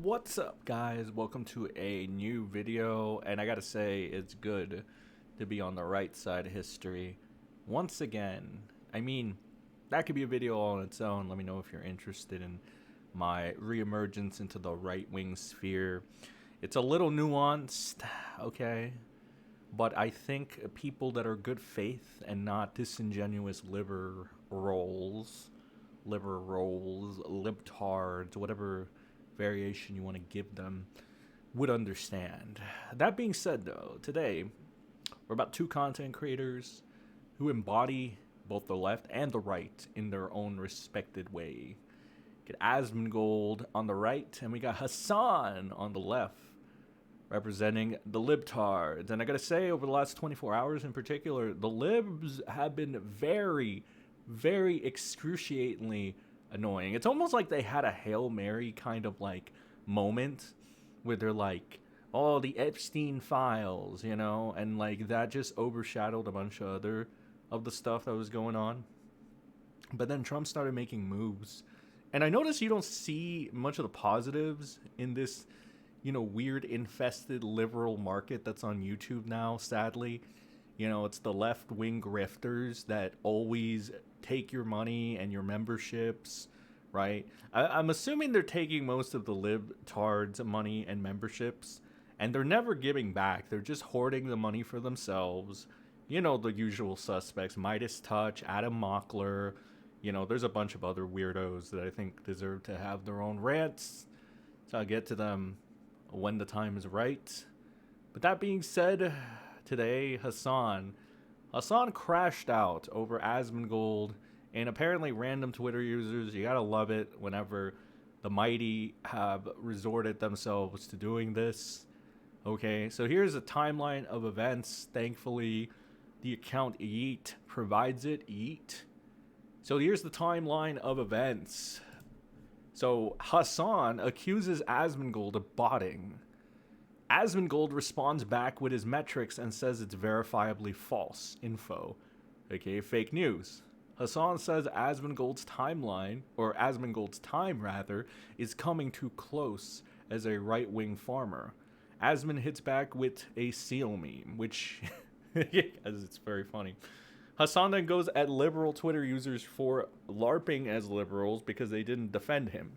What's up, guys? Welcome to a new video, and I gotta say, it's good to be on the right side of history once again. I mean, that could be a video all on its own. Let me know if you're interested in my reemergence into the right-wing sphere. It's a little nuanced, okay? But I think people that are good faith and not disingenuous liberals, libtards, whatever variation you want to give them, would understand. That being said, though, today we're about two content creators who embody both the left and the right in their own respected way. Get Asmongold on the right, and we got Hasan on the left, representing the libtards. And I gotta say, over the last 24 hours in particular, the libs have been very, very excruciatingly annoying. It's almost like they had a Hail Mary kind of like moment where they're like, oh, the Epstein files, you know, and like that just overshadowed a bunch of other of the stuff that was going on. But then Trump started making moves, and I noticed you don't see much of the positives in this, you know, weird infested liberal market that's on YouTube now, sadly. You know, it's the left-wing grifters that always take your money and your memberships, right? I'm assuming they're taking most of the libtards' money and memberships, and they're never giving back. They're just hoarding the money for themselves. You know, the usual suspects, Midas Touch, Adam Mockler. You know, there's a bunch of other weirdos that I think deserve to have their own rants. So I'll get to them when the time is right. But that being said, today, Hasan crashed out over Asmongold, and apparently random Twitter users, you gotta love it whenever the mighty have resorted themselves to doing this. Okay, so here's a timeline of events. Thankfully, the account Yeet provides it. Yeet. So here's the timeline of events. So Hasan accuses Asmongold of botting. Asmongold responds back with his metrics and says it's verifiably false info, aka fake news. Hasan says Asmongold's timeline, or Asmongold's time rather, is coming too close as a right-wing farmer. Asmon hits back with a seal meme, which it's very funny. Hasan then goes at liberal Twitter users for LARPing as liberals because they didn't defend him.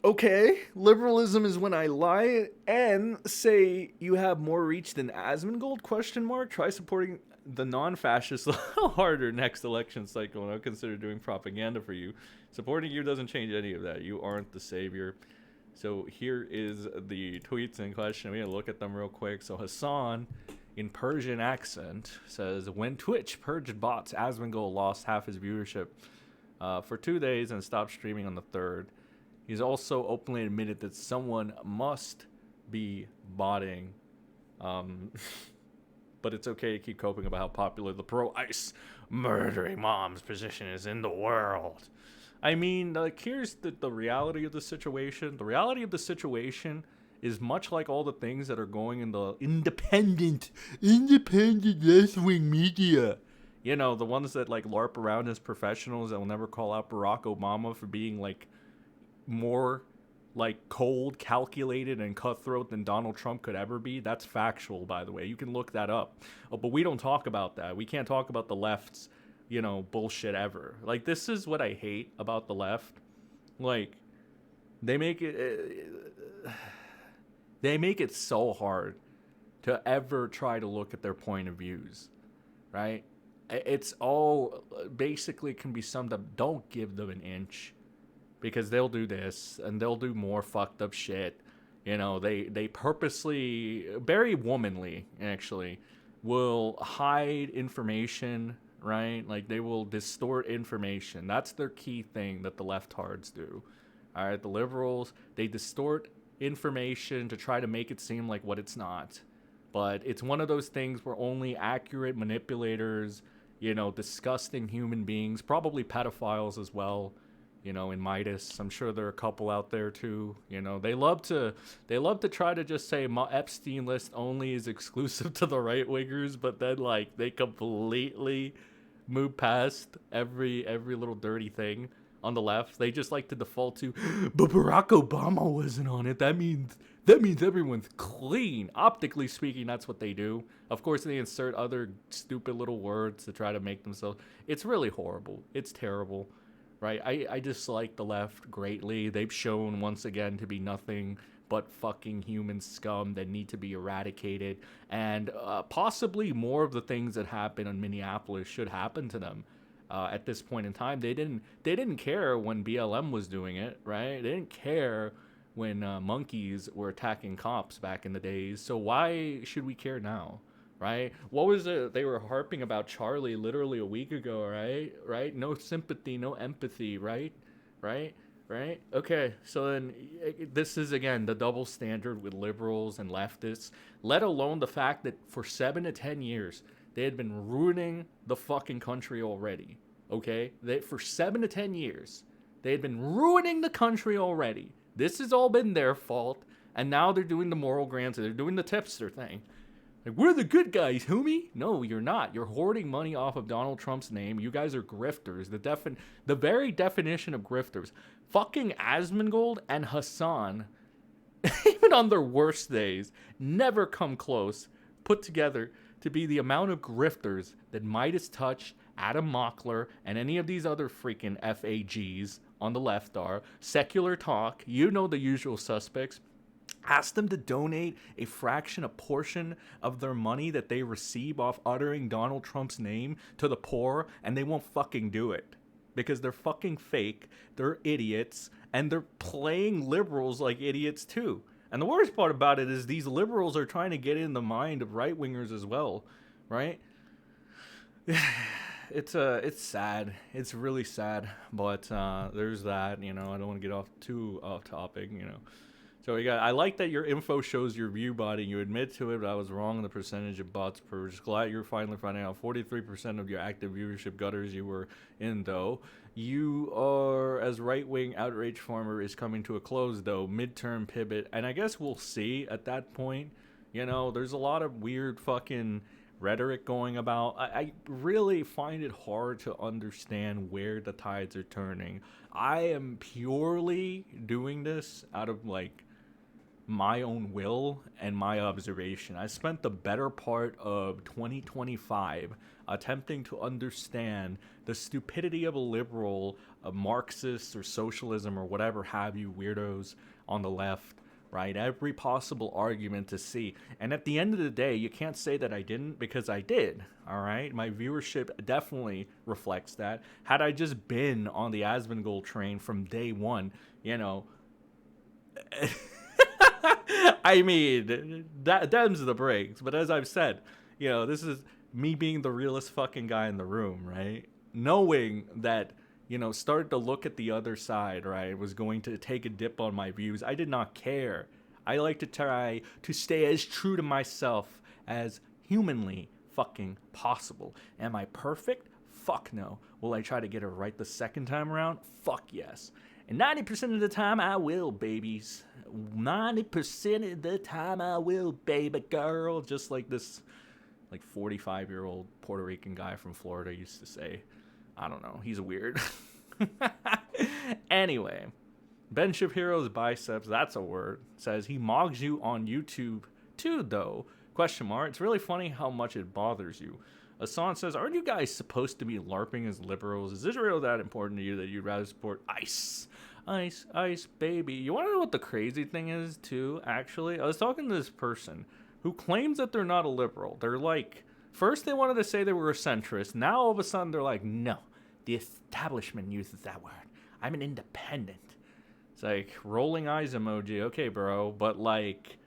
Okay, liberalism is when I lie and say you have more reach than Asmongold, question mark. Try supporting the non-fascists a little harder next election cycle, and I'll consider doing propaganda for you. Supporting you doesn't change any of that. You aren't the savior. So here is the tweets in question. We're going to look at them real quick. So Hasan, in Persian accent, says, when Twitch purged bots, Asmongold lost half his viewership for 2 days and stopped streaming on the 3rd. He's also openly admitted that someone must be botting. But it's okay to keep coping about how popular the pro-ICE murdering moms position is in the world. I mean, like, here's the reality of the situation. The reality of the situation is much like all the things that are going in the independent left-wing media. You know, the ones that, like, LARP around as professionals that will never call out Barack Obama for being, like, more like cold, calculated, and cutthroat than Donald Trump could ever be. That's factual, by the way. You can look that up. Oh, but we don't talk about that. We can't talk about the left's, you know, bullshit ever. Like, this is what I hate about the left. Like, they make it so hard to ever try to look at their point of views, right? It's all basically can be summed up. Don't give them an inch. Because they'll do this, and they'll do more fucked up shit. You know, they purposely, very womanly, actually, will hide information, right? Like, they will distort information. That's their key thing that the leftards do. All right, the liberals, they distort information to try to make it seem like what it's not. But it's one of those things where only accurate manipulators, you know, disgusting human beings, probably pedophiles as well, you know, in Midas. I'm sure there are a couple out there too. You know, they love to try to just say Epstein list only is exclusive to the right wingers, but then like they completely move past every little dirty thing on the left. They just like to default to, but Barack Obama wasn't on it. That means everyone's clean. Optically speaking, that's what they do. Of course, they insert other stupid little words to try to make themselves. It's really horrible. It's terrible, right? I dislike the left greatly. They've shown once again to be nothing but fucking human scum that need to be eradicated. And possibly more of the things that happen in Minneapolis should happen to them. At this point in time, they didn't care when BLM was doing it, right? They didn't care when monkeys were attacking cops back in the days. So why should we care now, right? What was it they were harping about Charlie literally a week ago, right? Right? No sympathy, no empathy, right? Right? Right? Okay, so then this is, again, the double standard with liberals and leftists, let alone the fact that for 7 to 10 years, they had been ruining the fucking country already, okay? For 7 to 10 years, they had been ruining the country already. This has all been their fault, and now they're doing the moral grants, they're doing the tipster thing. Like, we're the good guys, homie. No, you're not. You're hoarding money off of Donald Trump's name. You guys are grifters. The very definition of grifters. Fucking Asmongold and Hasan, even on their worst days, never come close, put together, to be the amount of grifters that Midas Touch, Adam Mockler, and any of these other freaking FAGs on the left are. Secular Talk, you know the usual suspects. Ask them to donate a portion of their money that they receive off uttering Donald Trump's name to the poor, and they won't fucking do it. Because they're fucking fake, they're idiots, and they're playing liberals like idiots too. And the worst part about it is these liberals are trying to get in the mind of right-wingers as well, right? It's sad. It's really sad, but there's that, you know. I don't want to get too off topic, you know. So I like that your info shows your view body. You admit to it, but I was wrong in the percentage of bots per. Just glad you're finally finding out 43% of your active viewership gutters you were in, though. You are, as right-wing outrage farmer is coming to a close, though. Midterm pivot. And I guess we'll see at that point. You know, there's a lot of weird fucking rhetoric going about. I really find it hard to understand where the tides are turning. I am purely doing this out of, like, my own will and my observation. I spent the better part of 2025 attempting to understand the stupidity of a liberal, a Marxist or socialism or whatever have you weirdos on the left, right? Every possible argument to see. And at the end of the day, you can't say that I didn't, because I did, all right? My viewership definitely reflects that. Had I just been on the Asmongold train from day one, you know... I mean, them's the breaks. But as I've said, you know, this is me being the realest fucking guy in the room, right? Knowing that, you know, started to look at the other side, right? Was going to take a dip on my views. I did not care. I like to try to stay as true to myself as humanly fucking possible. Am I perfect? Fuck no. Will I try to get it right the second time around? Fuck yes. And 90% of the time I will, babies. 90% of the time I will, baby girl. Just like this, like, 45-year-old Puerto Rican guy from Florida used to say. I don't know. He's weird. Anyway, Ben Shapiro's biceps, that's a word, says he mogs you on YouTube too, though. Question mark. It's really funny how much it bothers you. Hasan says, aren't you guys supposed to be LARPing as liberals? Is Israel that important to you that you'd rather support ICE? ICE, ICE, baby. You want to know what the crazy thing is, too, actually? I was talking to this person who claims that they're not a liberal. They're like, first they wanted to say they were a centrist. Now all of a sudden they're like, no, the establishment uses that word. I'm an independent. It's like, rolling eyes emoji. Okay, bro. But like,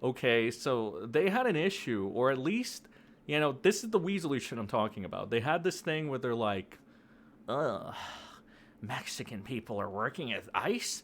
okay, so they had an issue, or at least... You know, this is the weaselly shit I'm talking about. They had this thing where they're like, Mexican people are working as ICE?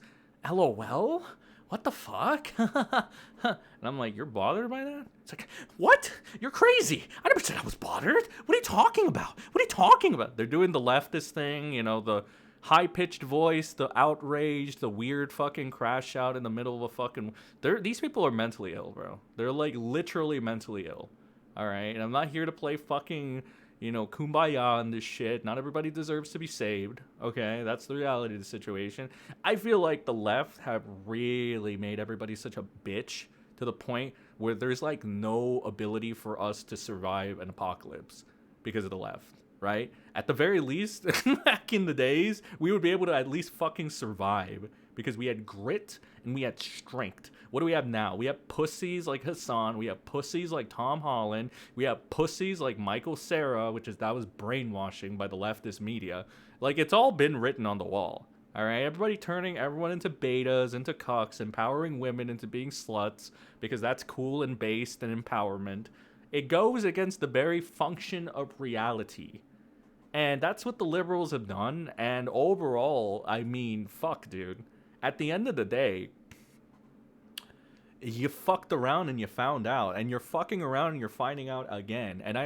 LOL? What the fuck? And I'm like, you're bothered by that? It's like, what? You're crazy. I never said I was bothered. What are you talking about? What are you talking about? They're doing the leftist thing, you know, the high-pitched voice, the outrage, the weird fucking crash out in the middle of a fucking... These people are mentally ill, bro. They're, like, literally mentally ill. All right, and I'm not here to play fucking, kumbaya and this shit. Not everybody deserves to be saved. Okay, that's the reality of the situation. I feel like the left have really made everybody such a bitch to the point where there's like no ability for us to survive an apocalypse because of the left, right? At the very least, back in the days, we would be able to at least fucking survive because we had grit and we had strength. What do we have now? We have pussies like Hasan. We have pussies like Tom Holland. We have pussies like Michael Cera, that was brainwashing by the leftist media. Like, it's all been written on the wall. All right, everybody turning everyone into betas, into cucks, empowering women into being sluts because that's cool and based and empowerment. It goes against the very function of reality. And that's what the liberals have done. And overall, I mean, fuck, dude. At the end of the day, you fucked around and you found out. And you're fucking around and you're finding out again. And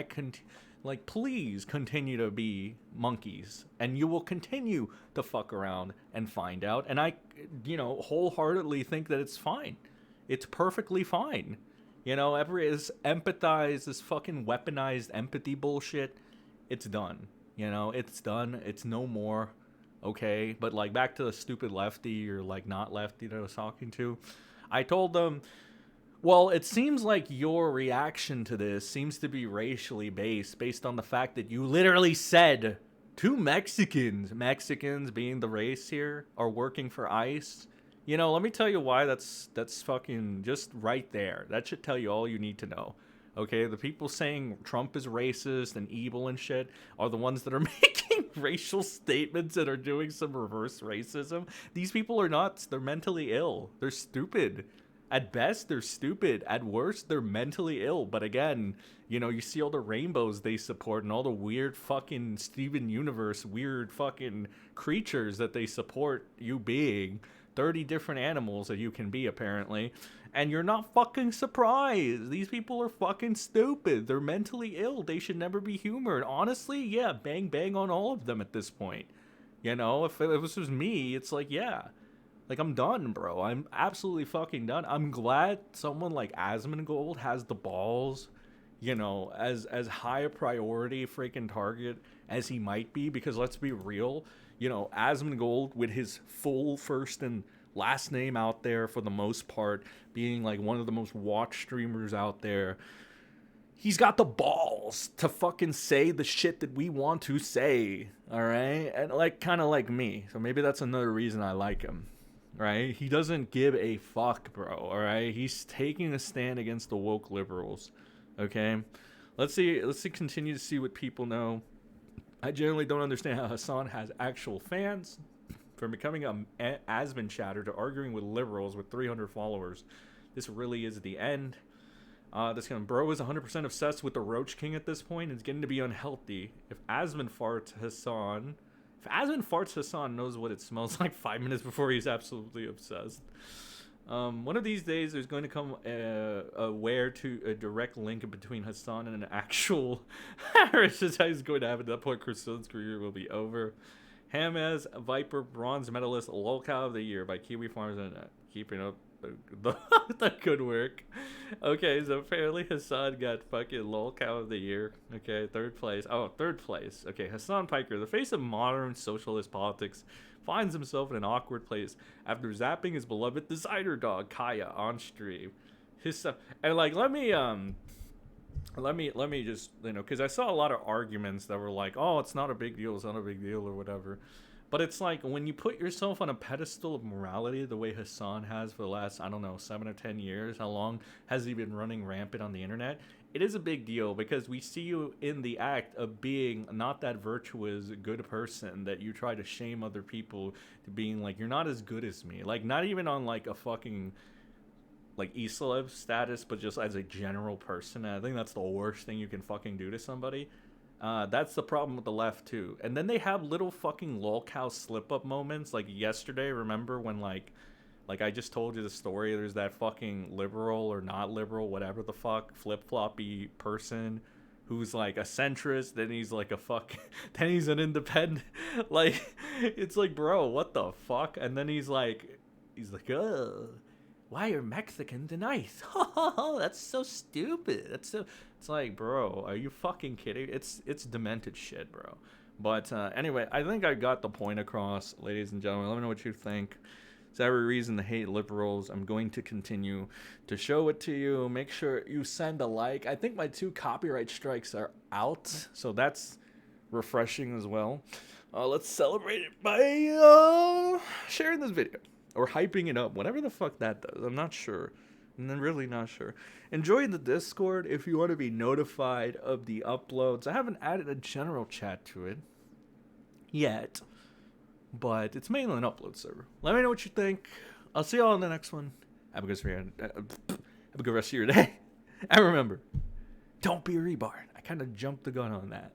please continue to be monkeys. And you will continue to fuck around and find out. And I wholeheartedly think that it's fine. It's perfectly fine. This empathize, this fucking weaponized empathy bullshit, it's done. It's done. It's no more. Okay? But, like, back to the stupid lefty or, like, not lefty that I was talking to. I told them, well, it seems like your reaction to this seems to be racially based on the fact that you literally said 2 Mexicans being the race here, are working for ICE. Let me tell you why that's fucking just right there. That should tell you all you need to know. Okay, the people saying Trump is racist and evil and shit are the ones that are making racial statements and are doing some reverse racism. These people are nuts. They're mentally ill. They're stupid. At best, they're stupid. At worst, they're mentally ill. But again, you see all the rainbows they support and all the weird fucking Steven Universe, weird fucking creatures that they support you being. 30 different animals that you can be, apparently. And you're not fucking surprised. These people are fucking stupid. They're mentally ill. They should never be humored. Honestly, yeah, bang, bang on all of them at this point. If this was me, it's like, yeah. Like, I'm done, bro. I'm absolutely fucking done. I'm glad someone like Asmongold has the balls, as high a priority freaking target as he might be. Because let's be real, Asmongold with his full first and last name out there for the most part, being like one of the most watched streamers out there, he's got the balls to fucking say the shit that we want to say, all right? And kind of like me. So maybe that's another reason I like him, right? He doesn't give a fuck, bro, all right? He's taking a stand against the woke liberals, okay? Let's continue to see what people know. I generally don't understand how Hasan has actual fans. From becoming an Asmon chatter to arguing with liberals with 300 followers. This really is the end. This kind of bro is 100% obsessed with the Roach King at this point. It's getting to be unhealthy. If Asmon farts, Hasan knows what it smells like 5 minutes before he's absolutely obsessed. One of these days, there's going to come a direct link between Hasan and an actual Harris. Is how he's going to happen. At that point, Christine's career will be over. Hamaz Viper Bronze Medalist Lolcow of the Year by Kiwi Farmers Internet. Keeping up the good work. Okay, so apparently Hasan got fucking Lolcow of the Year. Okay, third place. Okay, Hasan Piker, the face of modern socialist politics, finds himself in an awkward place after zapping his beloved designer dog Kaya on stream. And like, let me just, because I saw a lot of arguments that were like, oh, it's not a big deal or whatever. But it's like, when you put yourself on a pedestal of morality the way Hasan has for the last, 7 or 10 years, how long has he been running rampant on the internet? It is a big deal because we see you in the act of being not that virtuous, good person that you try to shame other people to being like, you're not as good as me. Like, not even on like a fucking like Islev status, but just as a general person. And I think that's the worst thing you can fucking do to somebody. That's the problem with the left too. And then they have little fucking lolcow slip up moments. Like yesterday, remember when like I just told you the story, there's that fucking liberal or not liberal, whatever the fuck, flip-floppy person who's like a centrist, then he's like then he's an independent. Like, it's like, bro, what the fuck? And then he's like, ugh. why are Mexican nice? That's so stupid. That's so. It's like, bro, are you fucking kidding? It's demented shit, bro. But anyway, I think I got the point across, ladies and gentlemen. Let me know what you think. It's every reason to hate liberals. I'm going to continue to show it to you. Make sure you send a like. I think my 2 copyright strikes are out, so that's refreshing as well. Let's celebrate it by sharing this video or hyping it up, whatever the fuck that does. I'm not sure. I'm really not sure. Enjoy the Discord if you want to be notified of the uploads. I haven't added a general chat to it yet, but it's mainly an upload server. Let me know what you think. I'll see y'all in the next one. Have a good rest of your day. And remember, don't be a rebar. I kind of jumped the gun on that.